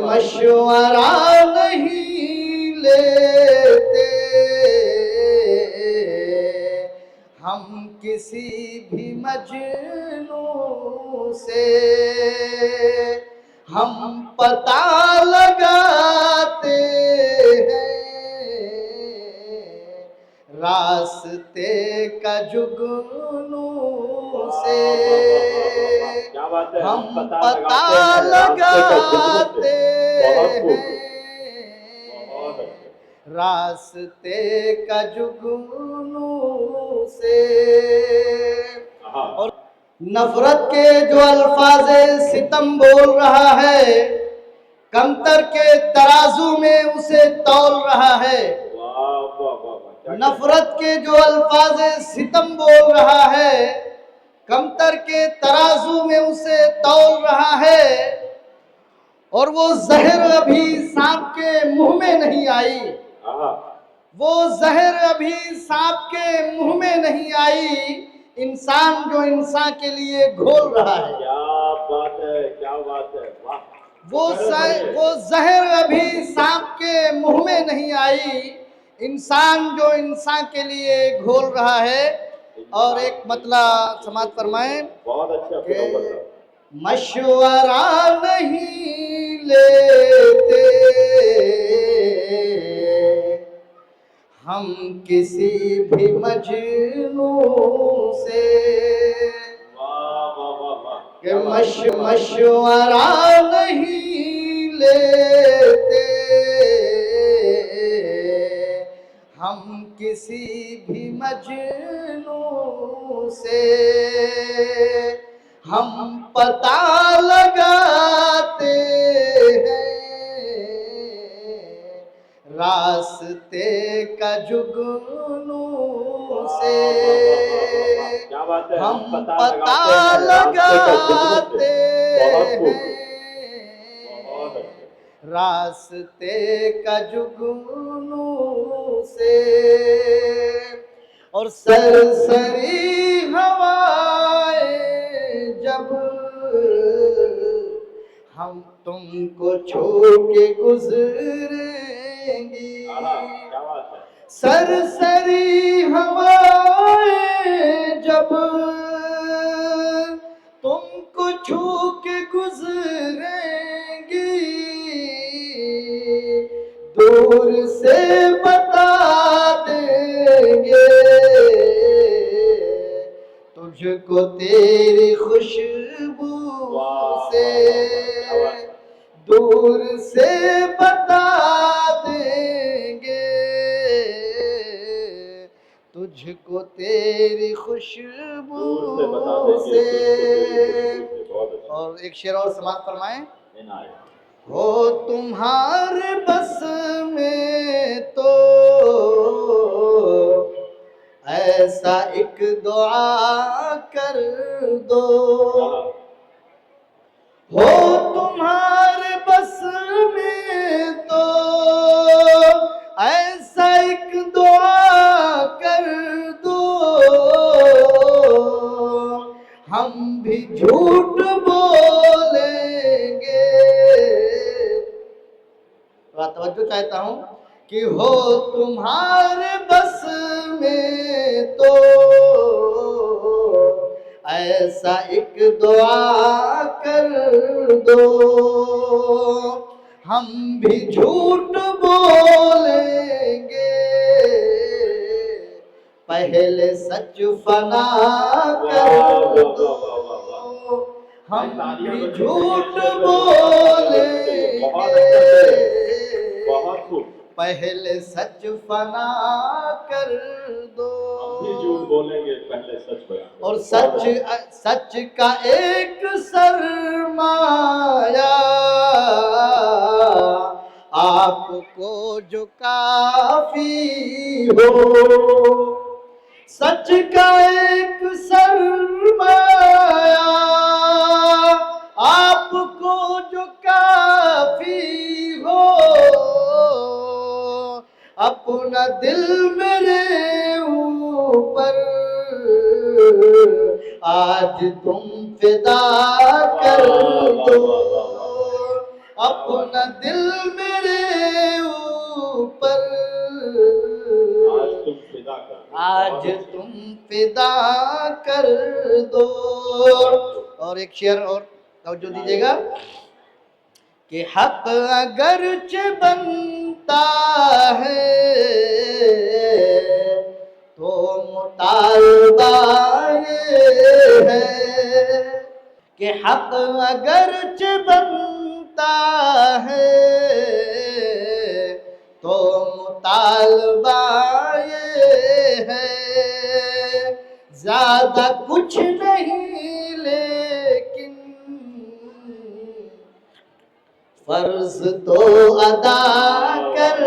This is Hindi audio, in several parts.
मशवरा नहीं लेते हम किसी भी मजनू से, हम पता लगाते हैं रास्ते का जुगनू से। हम पता लगाते हैं रास्ते का जुगनू से। और नफरत के जो अल्फाज़े सितम बोल रहा है, कमतर के तराजू में उसे तौल रहा है। नफरत के जो अल्फाज़े सितम बोल रहा है, कमतर के तराजू में उसे तौल रहा है। और वो जहर अभी सांप के मुंह में नहीं आई, वो जहर अभी सांप के मुंह में नहीं आई, इंसान जो इंसान के लिए घोल रहा है। क्या बात है, क्या बात है, वाह। वो जहर अभी सांप के मुंह में नहीं आई, इंसान जो इंसान के लिए घोल रहा है। और एक मतला समाज फरमाएं, बहुत अच्छा। मशवरा नहीं लेते हम किसी भी मजनू से, कि मशवरा नहीं लेते हम किसी भी मजनू से। हम पता लगाते हैं रास्ते का जुगनू से। हम पता लगाते हैं रास्ते का जुगनू से। और सरसरी हवाएं जब हम तुमको छू के गुजरेंगी, सरसरी हवाएं जब तुमको छू के गुजरेंगी, दूर से बता देंगे तुझको तेरी खुशबू से, दूर से बता देंगे तुझको तेरी खुशबू से। और एक शेर और समाप्त फरमाएं, हो तुम्हारे बस में तो ऐसा एक दुआ कर दो, हो तुम्हारे बस में तो ऐसा एक दुआ कर दो, हम भी झूठ बोलेंगे। तवज्जो चाहता हूं कि हो तुम्हारे बस में तो ऐसा एक दुआ कर दो, हम भी झूठ बोलेंगे। पहले सच फना कर दो, हम भी झूठ बोलेंगे। पहले सच फना कर दो, झूठ बोलेंगे, पहले सच बयान। और सच का एक सरमाया आपको जो काफी हो, सच का एक सरमाया आपको जो काफी हो, अपना दिल मेरे ऊपर आज तुम फिदा कर दो, अपना दिल मेरे ऊपर आज तुम फिदा कर दो। आज तुम फिदा कर दो। और एक शेर और तवज्जो दीजिएगा कि हक अगरच बनता है तो मुतालबा ये है कि हक अगरच बनता है तो मुतालबा ये है ज्यादा कुछ नहीं लेकिन फर्ज तो अदा कर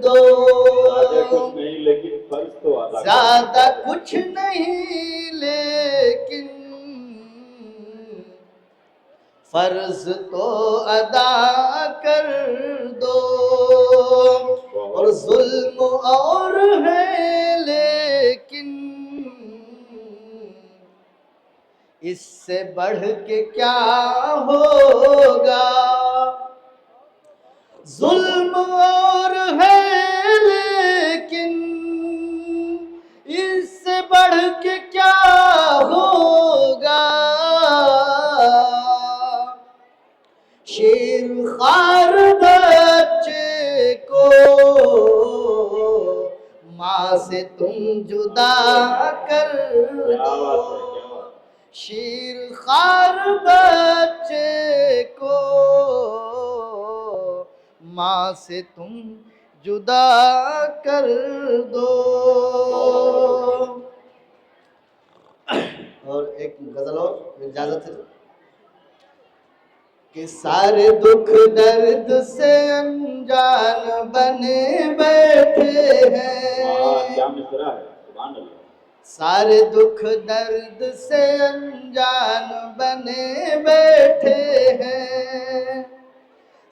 दो। ज्यादा कुछ नहीं लेकिन फर्ज तो अदा कर दो। ज्यादा कुछ नहीं लेकिन फर्ज तो अदा कर दो। और जुल्म और है लेकिन इससे बढ़ के क्या होगा। जुल्म और है लेकिन इससे बढ़ के क्या होगा। शेर खार बच्चे को माँ से तुम जुदा कर दो। शेर खार बच्चे को माँ से तुम जुदा कर दो। और एक गजल और इजाजत है कि सारे दुख दर्द से अनजान बने बैठे हैं। क्या मिसरा है, सुभान अल्लाह। सारे दुख दर्द से अनजान बने बैठे हैं।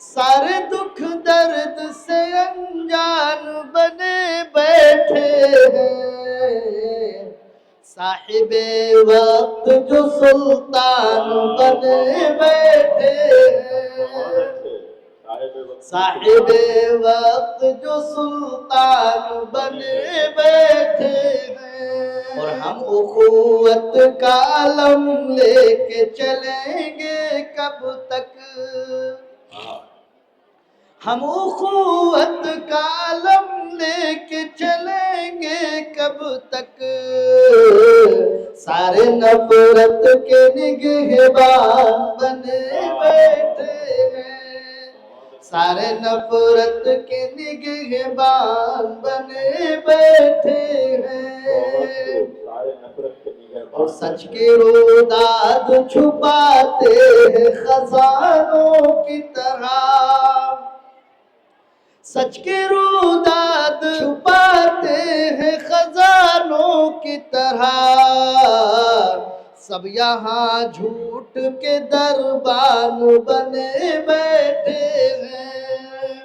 सारे दुख दर्द से अनजान बने बैठे हैं। साहिबे वक्त जो सुल्तान बने बैठे हैं। साहिबे वक्त जो सुल्तान बने बैठे हैं। और हम उखुवत का आलम लेके चलेंगे कब तक। हम उखुवत का आलम लेके चलेंगे कब तक। सारे नफरत के निगहबान बने बैठे हैं। सारे नफरत के निगहबान बने बैठे हैं। और सच के रोदाद छुपाते हैं खजानों की तरह। सच के रोदाद छुपाते हैं खजानों की तरह। सब यहाँ झूठ के दरबान बने बैठे हैं।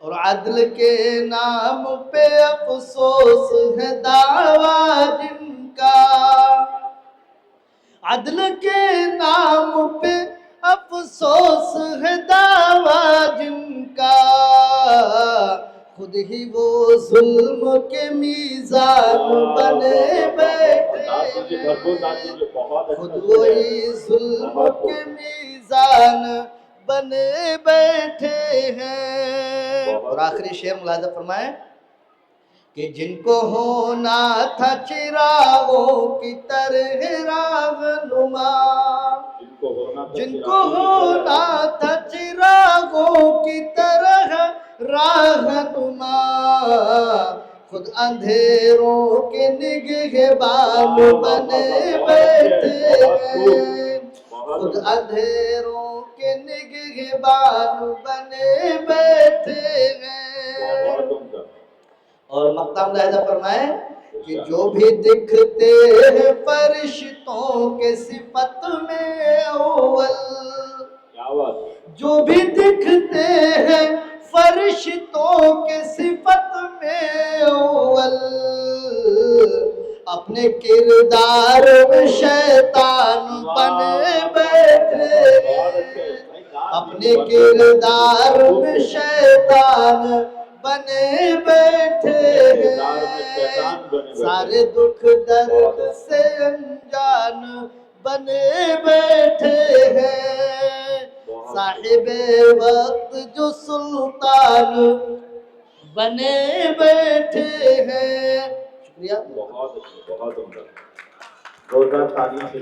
और अदल के नाम पे अफसोस है दावा जिनका। अदल के नाम पे अफसोस है दावा जिनका। खुद ही वो जुल्म के मीज़ान बने बैठे हैं। खुद वही जुल्म के मीज़ान बने बैठे हैं। और आखिरी शेर मुलाज़ा फरमाए कि जिनको होना था चिरागों की तरह राहनुमा। जिनको होना था चिरागों की तरह राहनुमा। खुद अंधेरों के निगहबान बने बैठे हैं। खुद अंधेरों के निगहबान बने बैठे हैं। और मक्ता मुलाहिज़ा फरमाए कि जो भी दिखते हैं फरिश्तों के सिफत में अव्वल। जो भी दिखते हैं फरिश्तों के सिफत में अव्वल। अपने किरदार में शैतान बने बैठे हैं। अपने किरदार में शैतान बने बैठे किरदार में शैतान हैं, बने बैठे। सारे दुख दर्द से अनजान बने बैठे हैं, साहिबे वक्त जो सुल्तान बने बैठे हैं। शुक्रिया। बहुत अच्छे, बहुत उम्दा। जोरदार तालियों से